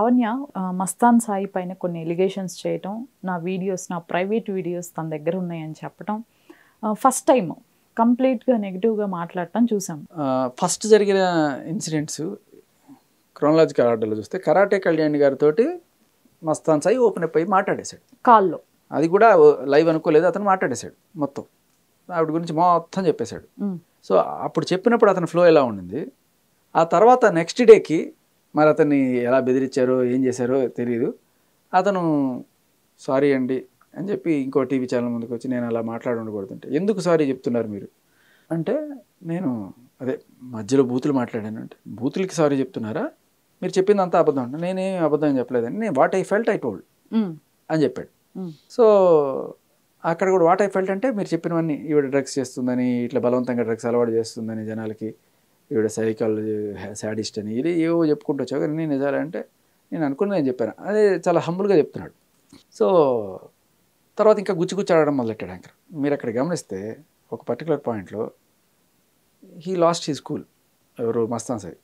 లావణ్య మస్తాన్ సాయి పైన కొన్ని ఎలిగేషన్స్ చేయటం, నా వీడియోస్, నా ప్రైవేట్ వీడియోస్ తన దగ్గర ఉన్నాయని చెప్పటం, ఫస్ట్ టైం కంప్లీట్గా నెగిటివ్గా మాట్లాడటం చూసాం. ఫస్ట్ జరిగిన ఇన్సిడెంట్స్ క్రోనలాజికల్ ఆర్డర్లో చూస్తే కరాటే కళ్యాణ్ గారితో మస్తాన్ సాయి ఓపెన్ అప్ అయ్యి మాట్లాడేశాడు కాల్లో. అది కూడా లైవ్ అనుకోలేదు, అతను మాట్లాడేశాడు మొత్తం ఆవిడ గురించి మొత్తం చెప్పేశాడు. సో అప్పుడు చెప్పినప్పుడు అతని ఫ్లో ఎలా ఉండింది. ఆ తర్వాత నెక్స్ట్ డేకి మరి అతన్ని ఎలా బెదిరించారో ఏం చేశారో తెలియదు. అతను సారీ అండి అని చెప్పి ఇంకో టీవీ ఛానల్ ముందుకు వచ్చి నేను అలా మాట్లాడి ఉండకూడదంటే, ఎందుకు సారీ చెప్తున్నారు మీరు అంటే, నేను అదే మధ్యలో బూతులు మాట్లాడాను అంటే, బూతులకి సారీ చెప్తున్నారా, మీరు చెప్పింది అంతా అబద్ధం అంటే, నేనేం అబద్ధం చెప్పలేదని, నేను what I felt I told అని చెప్పాడు. సో అక్కడ కూడా వాట్ ఐ ఫెల్ట్ అంటే, మీరు చెప్పినవన్నీ ఈవిడ డ్రగ్స్ చేస్తుందని, ఇట్లా బలవంతంగా డ్రగ్స్ అలవాటు చేస్తుందని జనాలకి, ఈవిడ సైకాలజీ సాడిస్ట్ అని ఇది ఏవో చెప్పుకుంటూ వచ్చావు కానీ నేను నిజాలంటే నేను అనుకుని నేను చెప్పాను. అదే చాలా హంబుల్గా చెప్తున్నాడు. సో తర్వాత ఇంకా గుచ్చి ఆడడం మొదలెట్టాడు యాంకర్. మీరు అక్కడ గమనిస్తే ఒక పర్టికులర్ పాయింట్లో హీ లాస్ట్ హీ స్కూల్. ఎవరు మస్తాన్ సాయి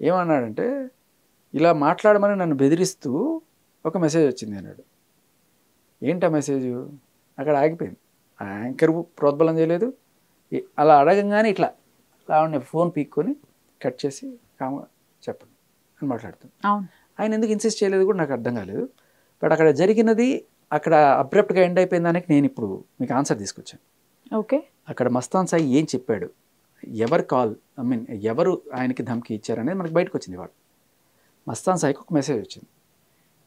ఏమన్నాడంటే, ఇలా మాట్లాడమని నన్ను బెదిరిస్తూ ఒక మెసేజ్ వచ్చింది అన్నాడు. ఏంటి ఆ మెసేజ్? అక్కడ ఆగిపోయింది. ఆ యాంకర్ ప్రోద్బలం చేయలేదు. అలా అడగంగానే ఇట్లా లావణ్య ఫోన్ పీక్కొని కట్ చేసి కామ్గా చెప్పండి అని మాట్లాడుతుంది. ఆయన ఎందుకు ఇన్సిస్ట్ చేయలేదు కూడా నాకు అర్థం కాలేదు. బట్ అక్కడ జరిగినది అక్కడ అబ్రప్ట్గా ఎండ్ అయిపోయిన దానికి నేను ఇప్పుడు మీకు ఆన్సర్ తీసుకొచ్చాను. ఓకే, అక్కడ మస్తాన్ సాయి ఏం చెప్పాడు, ఎవరు కాల్ ఎవరు ఆయనకి ధమ్కి ఇచ్చారనేది మనకు బయటకు వచ్చింది. వాడు మస్తాన్ సాయికి ఒక మెసేజ్ వచ్చింది,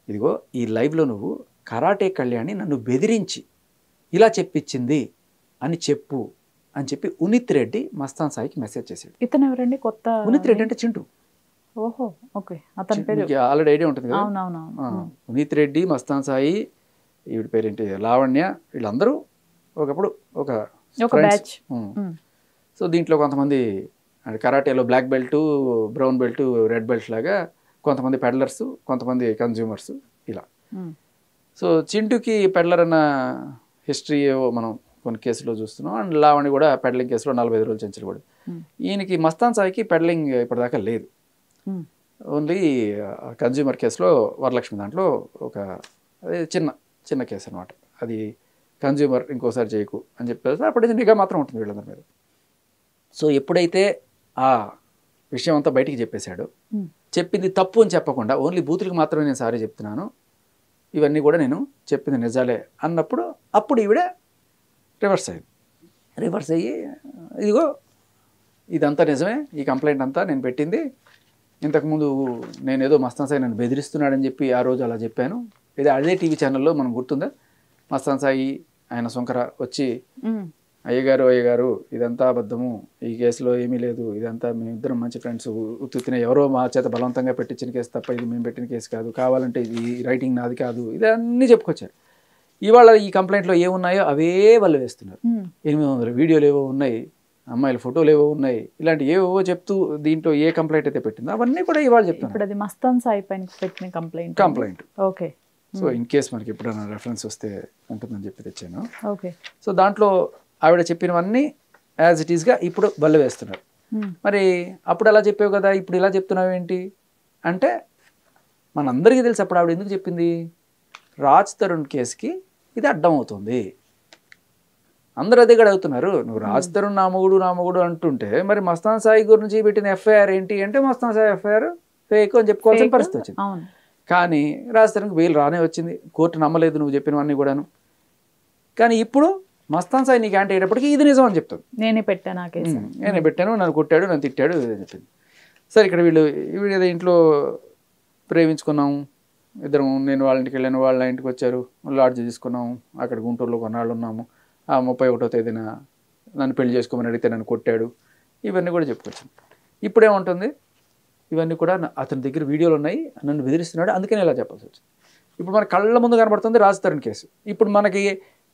ఇదిగో ఈ లైవ్లో నువ్వు కరాటే కళ్యాణి నన్ను బెదిరించి ఇలా చెప్పించింది అని చెప్పు అని చెప్పి ఉనిత్ రెడ్డి మస్తాన్ సాయికి మెసేజ్ చేశాడు. ఇతను ఎవరండి? కొత్త ఉనిత్ రెడ్డి అంటే చింటూ. ఓహో, ఓకే, అతని పేరు ఆల్రెడీ ఐడియా ఉంటుంది కదా. ఉనిత్ రెడ్డి, మస్తాన్ సాయి, ఈవిడ పేరేంటి లావణ్య, వీళ్ళందరూ ఒకప్పుడు ఒక బ్యాచ్. సో దీంట్లో కొంతమంది కరాటేలో black belt, brown belt, red belt లాగా కొంతమంది పెడ్లర్స్, కొంతమంది కన్జ్యూమర్స్ ఇలా. సో చింటూకి పెడ్లర్ అన్న హిస్టరీ మనం కొన్ని కేసులో చూస్తున్నాం. అండ్ లావణ్య కూడా పెడ్లింగ్ కేసులో 45 రోజులు చెంచలు కూడా. ఈయనకి మస్తాన్ సాయికి పెడ్లింగ్ ఇప్పటిదాకా లేదు. ఓన్లీ కన్జ్యూమర్ కేసులో వరలక్ష్మి దాంట్లో ఒక అదే చిన్న కేసు అనమాట. అది కన్జ్యూమర్ ఇంకోసారి చేయకు అని చెప్పేసి అప్పుడైతే నిఘా మాత్రం ఉంటుంది వీళ్ళందరి మీద. సో ఎప్పుడైతే ఆ విషయం అంతా బయటికి చెప్పేశాడో, చెప్పింది తప్పు అని చెప్పకుండా ఓన్లీ బూతులకు మాత్రమే నేను సారీ చెప్తున్నాను, ఇవన్నీ కూడా నేను చెప్పింది నిజాలే అన్నప్పుడు అప్పుడు ఈవిడ రివర్స్ అయ్యి ఇదిగో ఇదంతా నిజమే, ఈ కంప్లైంట్ అంతా నేను పెట్టింది, ఇంతకుముందు నేను ఏదో మస్తాన్ సాయి నన్ను బెదిరిస్తున్నాడని చెప్పి ఆ రోజు అలా చెప్పాను. ఇది అదే టీవీ ఛానల్లో మనం గుర్తుందా, మస్తాన్ సాయి ఆయన శంకర వచ్చి అయ్యగారు ఇదంతా అబద్ధము, ఈ కేసులో ఏమీ లేదు, ఇదంతా మేమిద్దరం మంచి ఫ్రెండ్స్, ఉత్తుత్తిన ఎవరో మా చేత బలవంతంగా పెట్టించిన కేసు తప్ప ఇది మేము పెట్టిన కేసు కాదు, కావాలంటే ఇది రైటింగ్ నాది కాదు, ఇదన్నీ చెప్పుకొచ్చారు. ఇవాళ ఈ కంప్లైంట్లో ఏమున్నాయో అవే వాళ్ళు వేస్తున్నారు. 800 వీడియోలు ఏవో ఉన్నాయి, అమ్మాయిల ఫోటోలు ఏవో ఉన్నాయి, ఇలాంటి ఏవో చెప్తూ దీంట్లో ఏ కంప్లైంట్ అయితే పెట్టిందో అవన్నీ కూడా ఇవాళ చెప్తున్నారు. అది మస్తాన్ సాయి పైన పెట్టిన complaint. Okay, so in case మనకి ఎప్పుడైనా రెఫరెన్స్ వస్తే ఉంటుందని చెప్పి తెచ్చాను. ఓకే, సో దాంట్లో ఆవిడ చెప్పినవన్నీ యాజ్ ఇట్ ఈస్గా ఇప్పుడు బల్ల వేస్తున్నారు. మరి అప్పుడు అలా చెప్పావు కదా, ఇప్పుడు ఇలా చెప్తున్నావు ఏంటి అంటే, మనందరికీ తెలుసు అప్పుడు ఆవిడ ఎందుకు చెప్పింది, రాజ్ తరుణ్ కేసుకి ఇది అడ్డం అవుతుంది. అందరూ అదే కూడా అవుతున్నారు. నువ్వు రాజ్ తరుణ్ నా మొగుడు అంటుంటే మరి మస్తాన్ సాయి గురించి పెట్టిన ఎఫ్ఐఆర్ ఏంటి అంటే, మస్తాన్ సాయి ఎఫ్ఐఆర్ ఫేక్ అని చెప్పుకోవాల్సిన పరిస్థితి వచ్చింది. కానీ రాజ్ తరుణ్కి బెయిల్ రానే వచ్చింది, కోర్టు నమ్మలేదు నువ్వు చెప్పినవన్నీ కూడాను. కానీ ఇప్పుడు మస్తాన్ సాయి నీకు యాంటీ అయ్యేటప్పటికి ఇది నిజం అని చెప్తుంది. నేనే పెట్టాను, నన్ను కొట్టాడు, నన్ను తిట్టాడు అని చెప్పింది. సరే, ఇక్కడ వీళ్ళు ఇంట్లో ప్రేమించుకున్నాము ఇద్దరం, నేను వాళ్ళ ఇంటికి వెళ్ళాను, వాళ్ళ ఇంటికి వచ్చారు, లాడ్జ్ తీసుకున్నాము, అక్కడ గుంటూరులో కొన్నాళ్ళు ఉన్నాము, ఆ 31వ తేదీన నన్ను పెళ్లి చేసుకోమని అడిగితే నన్ను కొట్టాడు, ఇవన్నీ కూడా చెప్పుకొచ్చాను. ఇప్పుడేముంటుంది, ఇవన్నీ కూడా అతని దగ్గర వీడియోలు ఉన్నాయి, నన్ను బెదిరిస్తున్నాడు, అందుకని ఇలా చెప్పాల్సి వచ్చింది. ఇప్పుడు మన కళ్ళ ముందు కనబడుతుంది రాజ్ తరుణ్ కేసు. ఇప్పుడు మనకి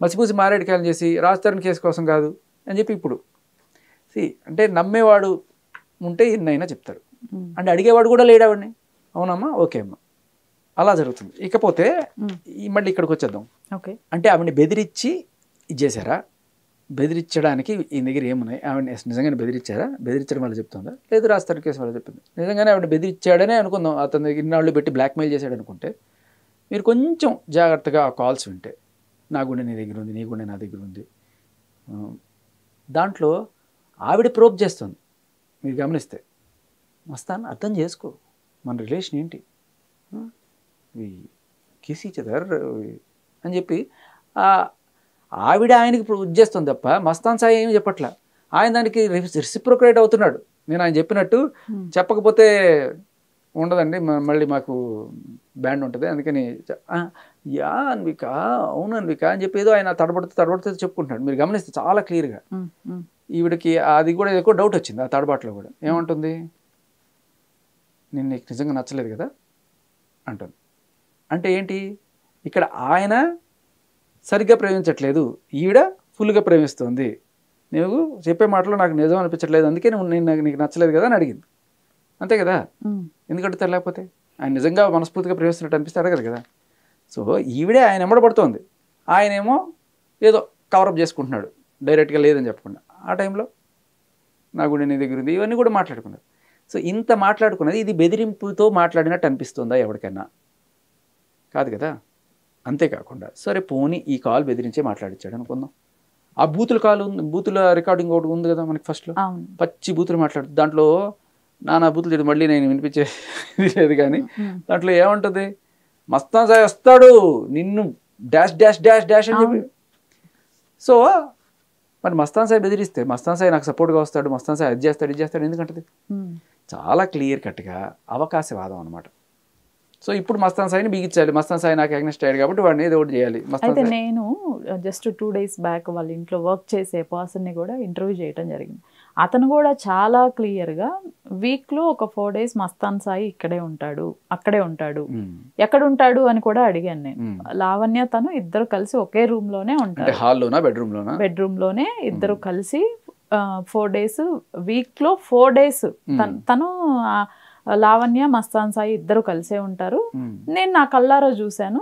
మసిపూసి మారేడుకాయలు చేసి రాజ్ తరుణ్ కేసు కోసం కాదు అని చెప్పి ఇప్పుడు అంటే నమ్మేవాడు ఉంటే ఎన్నైనా చెప్తారు, అంటే అడిగేవాడు కూడా లేడావాడిని, అవునమ్మా ఓకే అమ్మా, అలా జరుగుతుంది. ఇకపోతే మళ్ళీ ఇక్కడికి వచ్చేద్దాం. ఓకే, అంటే ఆవిడని బెదిరించి ఇది చేశారా, బెదిరించడానికి ఈ దగ్గర ఏమున్నాయి, ఆవిడ నిజంగానే బెదిరించారా, బెదిరించడం వల్ల చెప్తుందా, లేదు రాస్తారు కేసు వల్ల చెప్పింది. నిజంగానే ఆవిడ బెదిరించాడనే అనుకుందాం, అతని దగ్గర ఇన్నాళ్ళు పెట్టి బ్లాక్మెయిల్ చేశాడు అనుకుంటే, మీరు కొంచెం జాగ్రత్తగా ఆ కాల్స్ వింటే, నా గుండె నీ దగ్గర ఉంది, నీ గుండె నా దగ్గర ఉంది, దాంట్లో ఆవిడ ప్రోబ్ చేస్తుంది. మీరు గమనిస్తే మస్తాన్ అర్థం చేసుకో, మన రిలేషన్ ఏంటి, కిస్ ఈచ్ అదర్ అని చెప్పి ఆవిడ ఆయనకి ప్రూవ్ చేస్తుంది తప్ప మస్తాన్ సాయి ఏమి చెప్పట్లా. ఆయన దానికి రెసిప్రోకేట్ అవుతున్నాడు. నేను ఆయన చెప్పినట్టు చెప్పకపోతే ఉండదండి, మళ్ళీ మాకు బ్యాండ్ ఉంటుంది, అందుకని యా అన్విక, అవును అన్విక అని చెప్పి ఏదో ఆయన తడబడుతూ చెప్పుకుంటున్నాడు. మీరు గమనిస్తే చాలా క్లియర్గా. ఈవిడికి అది కూడా ఎక్కువ డౌట్ వచ్చింది ఆ తడబాట్లో కూడా. ఏమంటుంది, నేను నీకు నిజంగా నచ్చలేదు కదా అంటుంది. అంటే ఏంటి, ఇక్కడ ఆయన సరిగ్గా ప్రేమించట్లేదు, ఈవిడ ఫుల్గా ప్రేమిస్తుంది. నువ్వు చెప్పే మాటలో నాకు నిజం అనిపించట్లేదు, అందుకే నేను నీకు నచ్చలేదు కదా అని అడిగింది. అంతే కదా, ఎందుకంటే తెలియకపోతే ఆయన నిజంగా మనస్ఫూర్తిగా ప్రేమిస్తున్నట్టు అనిపిస్తే అడగదు కదా. సో ఈవిడే ఆయన ఎమ్మడబడుతోంది, ఆయనేమో ఏదో కవరప్ చేసుకుంటున్నాడు డైరెక్ట్గా లేదని చెప్పకుండా. ఆ టైంలో నా గుండె నీ దగ్గర ఉంది, ఇవన్నీ కూడా మాట్లాడుకున్నారు. సో ఇంత మాట్లాడుకున్నది ఇది బెదిరింపుతో మాట్లాడినట్టు అనిపిస్తుందా ఎవరికైనా? కాదు కదా. అంతేకాకుండా సరే పోనీ ఈ కాల్ బెదిరించే మాట్లాడించాడు అనుకుందాం, ఆ బూతుల రికార్డింగ్ ఒకటి ఉంది కదా మనకి ఫస్ట్లో, పచ్చి బూతులు మాట్లాడు, దాంట్లో నానా బూతులు చేయదు, మళ్ళీ నేను వినిపించేది లేదు. కానీ దాంట్లో ఏముంటుంది, మస్తాన్ సాయి వస్తాడు నిన్ను డాష్ డాష్ డాష్ డాష్ అని చెప్పి. సో మరి మస్తాన్ సాయి బెదిరిస్తే మస్తాన్ సాయి నాకు సపోర్ట్గా వస్తాడు, మస్తాన్ సాయి అది చేస్తాడు ఇది చేస్తాడు ఎందుకంటది? చాలా క్లియర్ కట్గా అవకాశవాదం అనమాట. సో ఇప్పుడు మస్తాన్ సాయిని బిగించాలి, మస్తాన్ సాయి నాకు అగ్నెస్ట్ అయ్యాడు కాబట్టి వాడిని ఏదో ఒకటి చేయాలి. అయితే నేను జస్ట్ 2 days బ్యాక్ వాళ్ళ ఇంట్లో వర్క్ చేసే పర్సన్ని కూడా ఇంటర్వ్యూ చేయడం జరిగింది. అతను కూడా చాలా క్లియర్గా వీక్లో ఒక 4 days మస్తాన్ సాయి ఇక్కడే ఉంటాడు, అక్కడే ఉంటాడు, ఎక్కడ ఉంటాడు అని కూడా అడిగాను నేను. లావణ్య తను ఇద్దరు కలిసి ఒకే రూమ్లోనే ఉంటారు, హాల్లోనా బెడ్రూమ్లోనే ఇద్దరు కలిసి 4 days, వీక్లో 4 days తను లావణ్య మస్తాన్ సాయి ఇద్దరు కలిసే ఉంటారు. నేను నా కళ్ళారా చూశాను.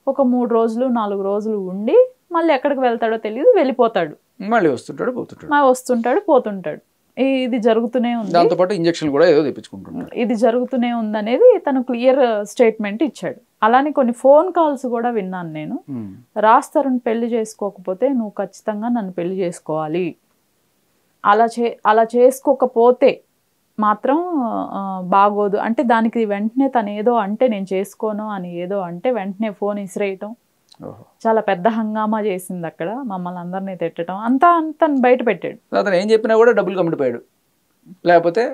ఒక 3 రోజులు 4 రోజులు ఉండి మళ్ళీ ఎక్కడికి వెళ్తాడో తెలియదు, వెళ్ళిపోతాడు, మళ్ళీ వస్తుంటాడు పోతుంటాడు. ఇది జరుగుతూనే ఉంది, దాంతోపాటు ఇంజెక్షన్ కూడా ఏదో తెప్పించుకుంటున్నాడు. ఇది జరుగుతూనే ఉందనేది తను క్లియర్ స్టేట్మెంట్ ఇచ్చాడు. అలానే కొన్ని ఫోన్ కాల్స్ కూడా విన్నాను నేను. రాస్తారుని పెళ్లి చేసుకోకపోతే నువ్వు ఖచ్చితంగా నన్ను పెళ్లి చేసుకోవాలి, అలా చేసుకోకపోతే మాత్రం బాగోదు అంటే దానికి వెంటనే తను ఏదో అంటే నేను చేసుకోను అని ఏదో అంటే వెంటనే ఫోన్ ఇసిరేయటం, చాలా పెద్ద హంగామా చేసింది అక్కడ, మమ్మల్ని అందరినీ తిట్టడం అంతా బయట పెట్టాడు. అతను ఏం చెప్పినా కూడా డబ్బులు కమ్మిడిపోయాడు, లేకపోతే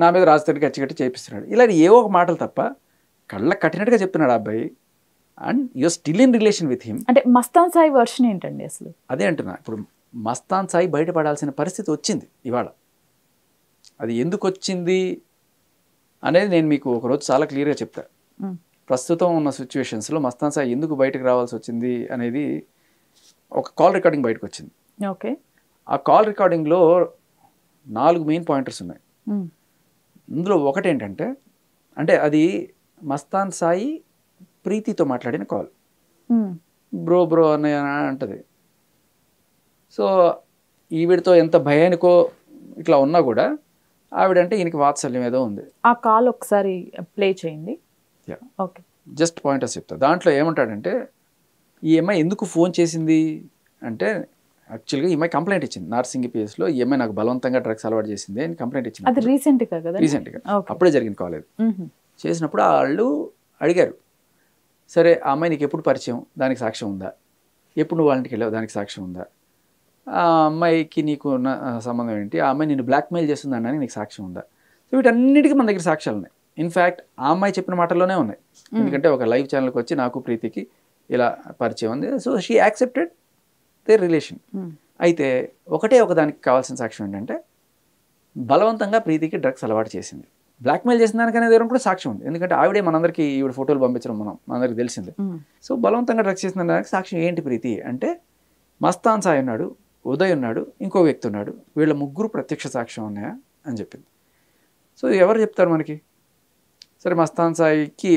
నా మీద రాజధానికి కచ్చి చేపిస్తున్నాడు, ఇలా ఏవో ఒక మాటలు తప్ప కళ్ళ కట్టినట్టుగా చెప్తున్నాడు ఆ అబ్బాయి. And you are still in relation with him. అంటే మస్తాన్ సాయి వర్షన్ ఏంటండి అసలు? అదే అంటున్నా, ఇప్పుడు మస్తాన్ సాయి బయటపడాల్సిన పరిస్థితి వచ్చింది ఇవాళ. అది ఎందుకు వచ్చింది అనేది నేను మీకు ఒకరోజు చాలా క్లియర్గా చెప్తా. ప్రస్తుతం ఉన్న సిచ్యువేషన్స్లో మస్తాన్ సాయి ఎందుకు బయటకు రావాల్సి వచ్చింది అనేది ఒక కాల్ రికార్డింగ్ బయటకు వచ్చింది. ఓకే, ఆ కాల్ రికార్డింగ్లో 4 మెయిన్ పాయింటర్స్ ఉన్నాయి. ఇందులో ఒకటి ఏంటంటే, అంటే అది మస్తాన్ సాయి ప్రీతితో మాట్లాడిన కాల్. బ్రో అన్నయ్య అంటది. సో ఈవిడితో ఎంత భయానికో ఇట్లా ఉన్నా కూడా ఆవిడంటే ఈయనకి వాత్సల్యం ఏదో ఉంది. ఆ కాల్ ఒకసారి ప్లే చేయండి. ఓకే, జస్ట్ పాయింటర్స్ చెప్తా. దాంట్లో ఏమంటాడంటే, ఈ అమ్మాయి ఎందుకు ఫోన్ చేసింది అంటే, యాక్చువల్గా ఈ అమ్మాయి కంప్లైంట్ ఇచ్చింది నార్సింగి పిఎస్లో. ఈ అమ్మాయి నాకు బలవంతంగా డ్రగ్స్ అలవాటు చేసింది అని కంప్లైంట్ ఇచ్చింది. అది రీసెంట్గా అప్పుడే జరిగిన కాలేదు. చేసినప్పుడు వాళ్ళు అడిగారు, సరే ఆ అమ్మాయి నీకు ఎప్పుడు పరిచయం, దానికి సాక్ష్యం ఉందా, ఎప్పుడు నువ్వు వాళ్ళ ఇంటికి వెళ్ళావు, దానికి సాక్ష్యం ఉందా, ఆ అమ్మాయికి నీకు సంబంధం ఏంటి, ఆ అమ్మాయి నేను బ్లాక్మెయిల్ చేస్తుంది అనడానికి నీకు సాక్ష్యం ఉందా. సో వీటన్నిటికీ మన దగ్గర సాక్ష్యాలు ఉన్నాయి. ఇన్ఫ్యాక్ట్ ఆ అమ్మాయి చెప్పిన మాటల్లోనే ఉన్నాయి. ఎందుకంటే ఒక లైవ్ ఛానల్కి వచ్చి నాకు ప్రీతికి ఇలా పరిచయం ఉంది, so she accepted their relation. అయితే ఒక దానికి కావాల్సిన సాక్ష్యం ఏంటంటే, బలవంతంగా ప్రీతికి డ్రగ్స్ అలవాటు చేసింది, బ్లాక్మెయిల్ చేసిన దానికనే దగ్గర కూడా సాక్ష్యం ఉంది. ఎందుకంటే ఆవిడే మనందరికీ ఈవిడ ఫోటోలు పంపించడం మనందరికి తెలిసిందే. సో బలవంతంగా డ్రగ్స్ చేసిన దానికి సాక్ష్యం ఏంటి ప్రీతి అంటే, మస్తాన్ సాయి ఉన్నాడు, ఉదయ్ ఉన్నాడు, ఇంకో వ్యక్తి ఉన్నాడు, వీళ్ళ 3 ప్రత్యక్ష సాక్ష్యం ఉన్నాయా అని చెప్పింది. సో ఎవరు చెప్తారు మనకి? సరే మస్తాన్ సాయికి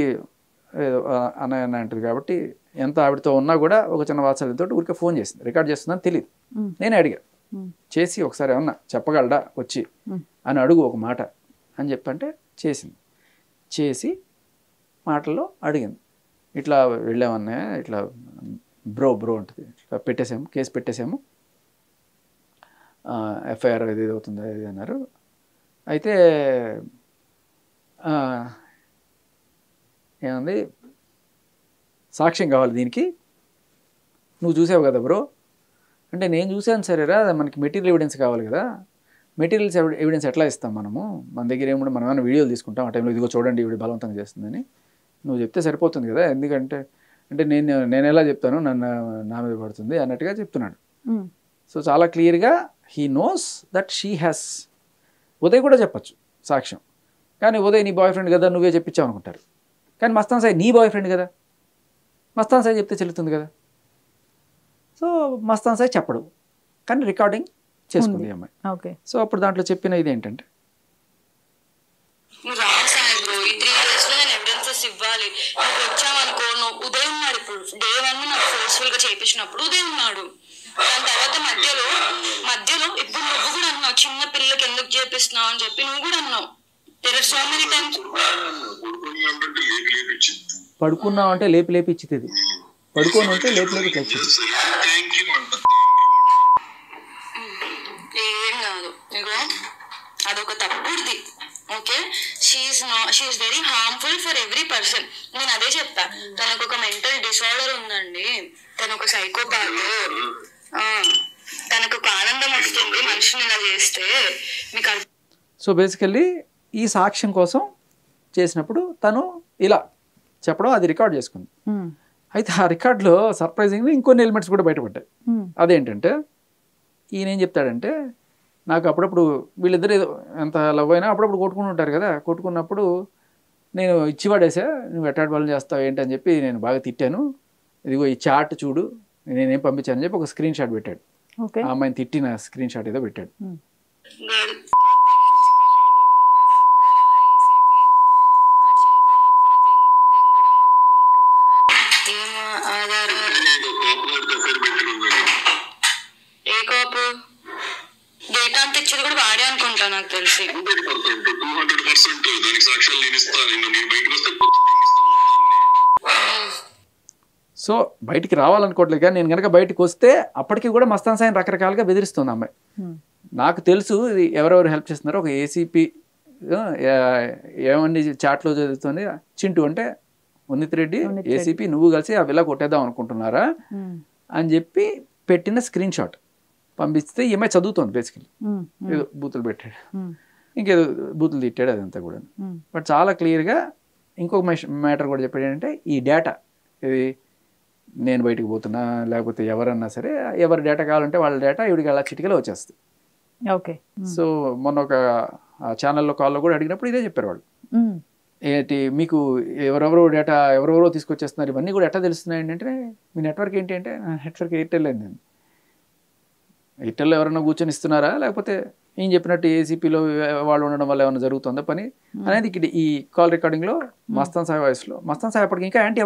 అన్నయ్య అంటారు కాబట్టి ఎంత ఆవిడతో ఉన్నా కూడా ఒక చిన్న వాత్సల్యంతో ఊరికే ఫోన్ చేసింది, రికార్డ్ చేస్తుందని తెలియదు. నేనే అడిగా, చేసి ఒకసారి ఏమన్నా చెప్పగలడా వచ్చి అని అడుగు ఒక మాట అని చెప్పంటే చేసింది. చేసి మాటల్లో అడిగింది, ఇట్లా వెళ్ళామన్నా ఇట్లా బ్రో ఉంటుంది, ఇట్లా పెట్టేసాము, కేసు పెట్టేసాము, ఎఫ్ఐఆర్ ఇది అవుతుంది ఇది అన్నారు. అయితే ఏముంది, సాక్ష్యం కావాలి దీనికి, నువ్వు చూసావు కదా బ్రో అంటే, నేను చూసాను సరేరా, మనకి మెటీరియల్ ఎవిడెన్స్ కావాలి కదా, మెటీరియల్స్ ఎవిడెన్స్ ఎట్లా ఇస్తాం మనము, మన దగ్గర ఏముంటే మనం ఏమైనా వీడియోలు తీసుకుంటాం ఆ టైంలో, ఇదిగో చూడండి ఇవి బలవంతంగా చేస్తుందని నువ్వు చెప్తే సరిపోతుంది కదా, ఎందుకంటే అంటే నేను ఎలా చెప్తాను, నా మీద పడుతుంది అన్నట్టుగా చెప్తున్నాడు. సో చాలా క్లియర్గా he knows that she has. Uday కూడా చెప్పచ్చు సాక్ష్యం, కానీ ఉదయ్ నీ బాయ్ ఫ్రెండ్ కదా నువ్వే చెప్పించావు అనుకుంటారు. కానీ మస్తాన్ సాయి నీ బాయ్ ఫ్రెండ్ కదా, మస్తాన్ సాయి చెప్తే చెల్లుతుంది కదా. సో మస్తాన్ సాయి చెప్పడు, కానీ రికార్డింగ్ చేసుకుంది ఈ అమ్మాయి. ఓకే. సో అప్పుడు దాంట్లో చెప్పిన ఇది ఏంటంటే, ఇవ్వాలి, నువ్వు వచ్చావనుకో, నువ్వు ఉదయం ఉన్నాడు, ఇప్పుడు డే 1 నాకు ఫోర్స్ఫుల్ గా చేపించినప్పుడు ఉదయం ఉన్నాడు. దాని తర్వాత మధ్యలో ఇప్పుడు నువ్వు కూడా అన్నావు, చిన్న పిల్లలకి ఎందుకు చేపిస్తున్నావు అని చెప్పి నువ్వు కూడా అన్నావు. సో మెనీ టైమ్స్ పడుకున్నావు అంటే లేపి లేపి ఇచ్చేది, పడుకోని ఉంటే లేపి లేపి తెచ్చేది. ఏం కాదు, అదొక తప్పుడుది. Okay, she is very harmful for every person. నేను అదే చెప్తా, తనకు ఒక మెంటల్ డిసార్డర్ ఉందండి, తను ఒక సైకోపాత్. తనకు ఒక ఆనందం వస్తుంది మనుషుని ఇలా చేస్తే. మీకు సో బేసికల్లీ ఈ సాక్ష్యం కోసం చేసినప్పుడు తను ఇలా చెప్పడం, అది రికార్డ్ చేసుకుంది. అయితే ఆ రికార్డులో సర్ప్రైజింగ్గా ఇంకొన్ని ఎలిమెంట్స్ కూడా బయటపడ్డాయి. అదేంటంటే, ఈయన ఏం చెప్తాడంటే, నాకు అప్పుడప్పుడు వీళ్ళిద్దరు ఎంత లవ్ అయినా అప్పుడప్పుడు కొట్టుకుని ఉంటారు కదా, కొట్టుకున్నప్పుడు నేను ఇచ్చివాడేసా, నువ్వు ఎట్టాడు వాళ్ళు చేస్తావు ఏంటి అని చెప్పి నేను బాగా తిట్టాను, ఇదిగో ఈ చాట్ చూడు నేనేం పంపించానని చెప్పి ఒక స్క్రీన్ షాట్ పెట్టాడు. ఆ అమ్మాయిని తిట్టిన స్క్రీన్ షాట్ ఏదో పెట్టాడు. నాకు తెలిసి సో బయటికి రావాలనుకోవట్లేదు, కానీ నేను కనుక బయటకు వస్తే అప్పటికి కూడా మస్తాన్ సాయిని రకరకాలుగా బెదిరిస్తుంది అమ్మాయి. నాకు తెలుసు ఇది ఎవరెవరు హెల్ప్ చేస్తున్నారో, ఒక ఏసీపీ ఏమని చాట్లో చదువుతుంది, చింటూ అంటే ఉన్నిత్ రెడ్డి ఏసీపీ నువ్వు కలిసి అవి ఇలా కొట్టేద్దాం అనుకుంటున్నారా అని చెప్పి పెట్టిన స్క్రీన్ షాట్ పంపిస్తే ఈమె చదువుతోంది. బేసికలీ ఏదో బూతులు పెట్టాడు, ఇంకేదో బూతులు తిట్టాడు, అదంతా కూడా. బట్ చాలా క్లియర్గా ఇంకొక మ్యాటర్ కూడా చెప్పాడు ఏంటంటే, ఈ డేటా ఇది నేను బయటకు పోతున్నా లేకపోతే ఎవరన్నా సరే ఎవరి డేటా కావాలంటే వాళ్ళ డేటా ఇవిడికి అలా చిటికలో వచ్చేస్తుంది. ఓకే. సో మొన్న ఒక ఛానల్లో కాల్లో కూడా అడిగినప్పుడు ఇదే చెప్పారు వాళ్ళు, ఏంటి మీకు ఎవరెవరో తీసుకొచ్చేస్తున్నారు, ఇవన్నీ కూడా ఎట్లా తెలుస్తున్నాయి అంటే, మీ నెట్వర్క్ ఏంటి అంటే, నెట్వర్క్ ఎయిర్టెల్ అయింది. నేను ఎయిర్టెల్లో ఎవరైనా కూర్చొని ఇస్తున్నారా, లేకపోతే ఏం చెప్పినట్టు ఏసీపీలో వాళ్ళు ఉండడం వల్ల ఏమైనా జరుగుతుందా పని అనేది ఇక్కడ ఈ కాల్ రికార్డింగ్లో మస్తాన్ సాయి వాయిస్లో, మస్తాన్ సాయి అప్పటికి ఇంకా యాంటీ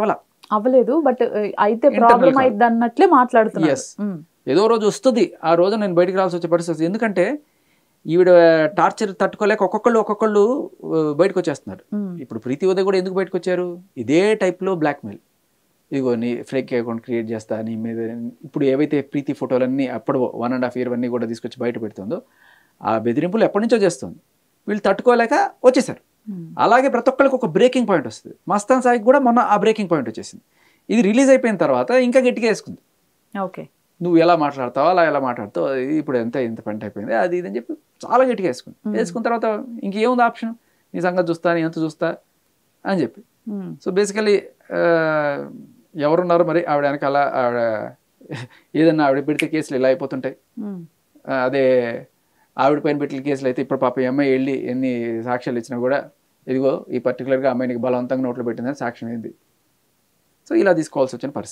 అవ్వలేదు, బట్ అయితే ప్రాబ్లం అయింది అన్నట్లే మాట్లాడుతున్నారు. ఏదో రోజు వస్తుంది, ఆ రోజు నేను బయటికి రావాల్సి వచ్చే పరిస్థితి వస్తుంది. ఎందుకంటే ఈవిడ టార్చర్ తట్టుకోలేక ఒక్కొక్కళ్ళు బయటకు వచ్చేస్తున్నారు. ఇప్పుడు ప్రీతి ఉదయ్ కూడా ఎందుకు బయటకు వచ్చారు, ఇదే టైప్లో బ్లాక్మెయిల్, ఇదిగో నీ ఫేక్ అకౌంట్ క్రియేట్ చేస్తా నీ మీద. ఇప్పుడు ఏవైతే ప్రీతి ఫోటోలన్నీ అప్పుడు 1.5 year అన్నీ కూడా తీసుకొచ్చి బయట పెడుతుందో ఆ బెదిరింపులు ఎప్పటి నుంచో చేస్తుంది, వీళ్ళు తట్టుకోలేక వచ్చేసారు. అలాగే ప్రతి ఒక్కరికి ఒక బ్రేకింగ్ పాయింట్ వస్తుంది. మస్తాన్ సాయికి కూడా మొన్న ఆ బ్రేకింగ్ పాయింట్ వచ్చేసింది. ఇది రిలీజ్ అయిపోయిన తర్వాత ఇంకా గట్టిగా వేసుకుంది. ఓకే, నువ్వు ఎలా మాట్లాడతావు అలా ఎలా మాట్లాడతావు, ఇప్పుడు ఇంత పెంట అయిపోయింది అది ఇది అని చెప్పి చాలా గట్టిగా వేసుకుంది. వేసుకున్న తర్వాత ఇంకేముంది ఆప్షన్, నీ సంగతి చూస్తా నీ ఎంత చూస్తా అని చెప్పి. సో బేసికలీ ఎవరున్నారు మరి ఆవిడ వెనకాల, ఆవిడ ఏదన్నా ఆవిడ పెడితే కేసులు ఇలా అయిపోతుంటాయి. అదే ఆవిడ పైన పెట్టిన కేసులు అయితే ఇప్పుడు పాప అమ్మాయి వెళ్ళి ఎన్ని సాక్ష్యాలు ఇచ్చినా కూడా ఇదిగో ఈ పర్టికులర్గా అమ్మాయికి బలవంతంగా నోట్లో పెట్టిందని సాక్ష్యం ఏంది. సో ఇలా తీసుకోవాల్సి వచ్చిన పరిస్థితి.